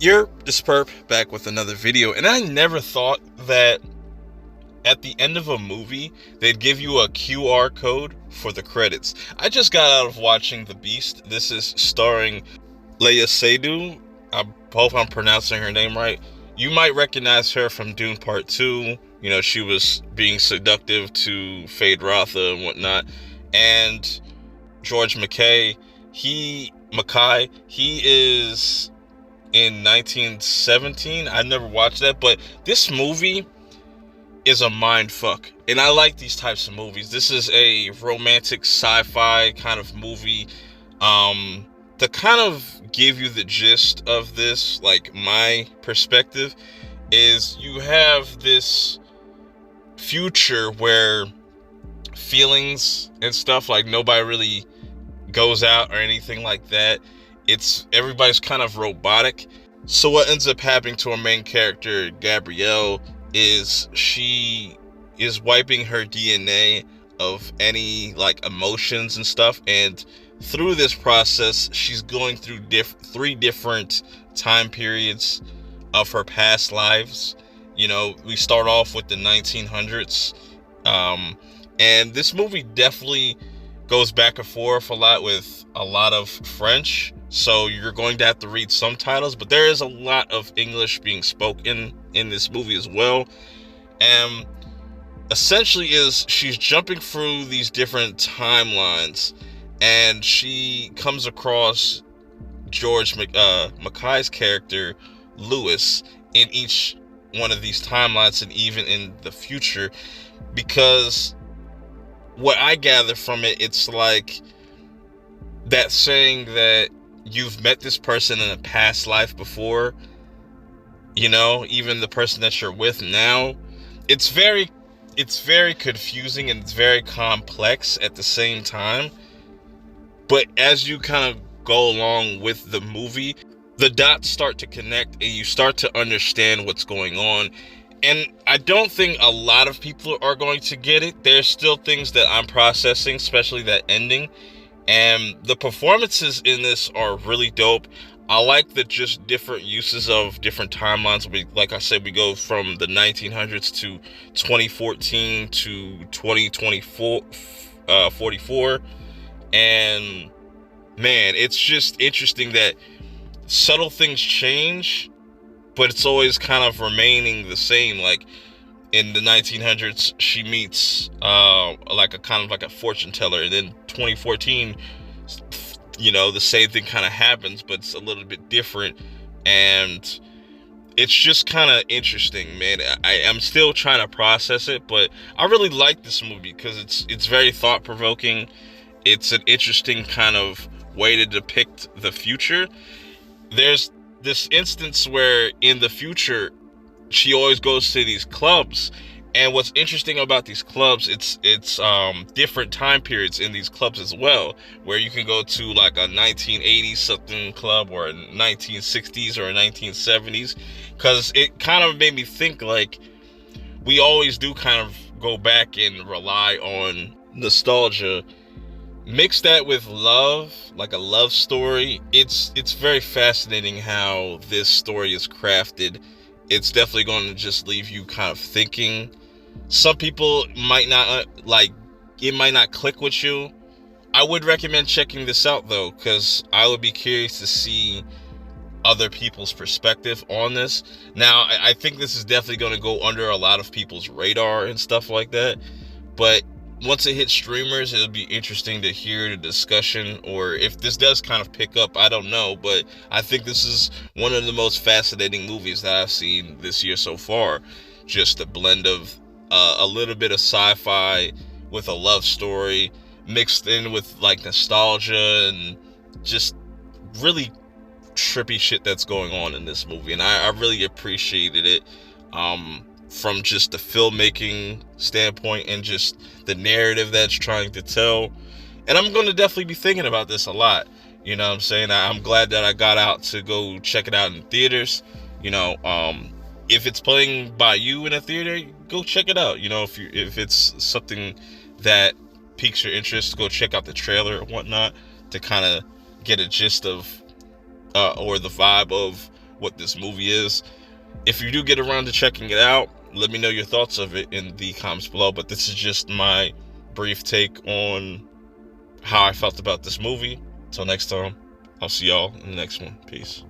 You're this perp back with another video, and I never thought that at the end of a movie they'd give you a QR code for the credits. I just got out of watching The Beast. This is starring Leia Seydoux. I hope I'm pronouncing her name right. You might recognize her from Dune Part 2. You know, she was being seductive to Fade Rotha and whatnot. And George Mackay, he is in 1917. I never watched that, but this movie is a mind fuck, and I like these types of movies. This is a romantic sci-fi kind of movie. To kind of give you the gist of this, like my perspective is, you have this future where feelings and stuff, like, nobody really goes out or anything like that. Everybody's kind of robotic. So what ends up happening to our main character, Gabrielle, is she is wiping her DNA of any like emotions and stuff, and through this process she's going through three different time periods of her past lives. You know, we start off with the 1900s, and this movie definitely goes back and forth a lot with a lot of French, so you're going to have to read subtitles, but there is a lot of English being spoken in this movie as well. And essentially she's jumping through these different timelines, and she comes across George Mackay's character Lewis in each one of these timelines, and even in the future, because what I gather from it, it's like that saying that you've met this person in a past life before, you know, even the person that you're with now. It's very confusing, and it's very complex at the same time. But as you kind of go along with the movie, the dots start to connect, and you start to understand what's going on. And I don't think a lot of people are going to get it. There's still things that I'm processing, especially that ending. And the performances in this are really dope. I like the just different uses of different timelines. Like I said, we go from the 1900s to 2014 to 2024, 44. And man, it's just interesting that subtle things change, but it's always kind of remaining the same. Like in the 1900s, she meets like a fortune teller, and then 2014, you know, the same thing kind of happens, but it's a little bit different. And it's just kind of interesting, man. I am still trying to process it, but I really like this movie because it's very thought-provoking. It's an interesting kind of way to depict the future. There's this instance where in the future she always goes to these clubs, and what's interesting about these clubs, it's different time periods in these clubs as well, where you can go to like a 1980s something club, or a 1960s, or a 1970s, because it kind of made me think, like, we always do kind of go back and rely on nostalgia. Mix that with love, like a love story. It's very fascinating how this story is crafted. It's definitely going to just leave you kind of thinking. Some people might not it might not click with you. I would recommend checking this out though, because I would be curious to see other people's perspective on this. Now, I think this is definitely going to go under a lot of people's radar and stuff like that, but once it hits streamers, it'll be interesting to hear the discussion, or if this does kind of pick up, I don't know. But I think this is one of the most fascinating movies that I've seen this year so far. Just a blend of a little bit of sci-fi with a love story mixed in with like nostalgia, and just really trippy shit that's going on in this movie. And I really appreciated it. From just the filmmaking standpoint and just the narrative that's trying to tell. And I'm going to definitely be thinking about this a lot. You know what I'm saying? I'm glad that I got out to go check it out in theaters. You know, if it's playing by you in a theater, go check it out. You know, if it's something that piques your interest, go check out the trailer or whatnot to kind of get a gist of or the vibe of what this movie is. If you do get around to checking it out, let me know your thoughts of it in the comments below. But this is just my brief take on how I felt about this movie. Till next time, I'll see y'all in the next one. Peace.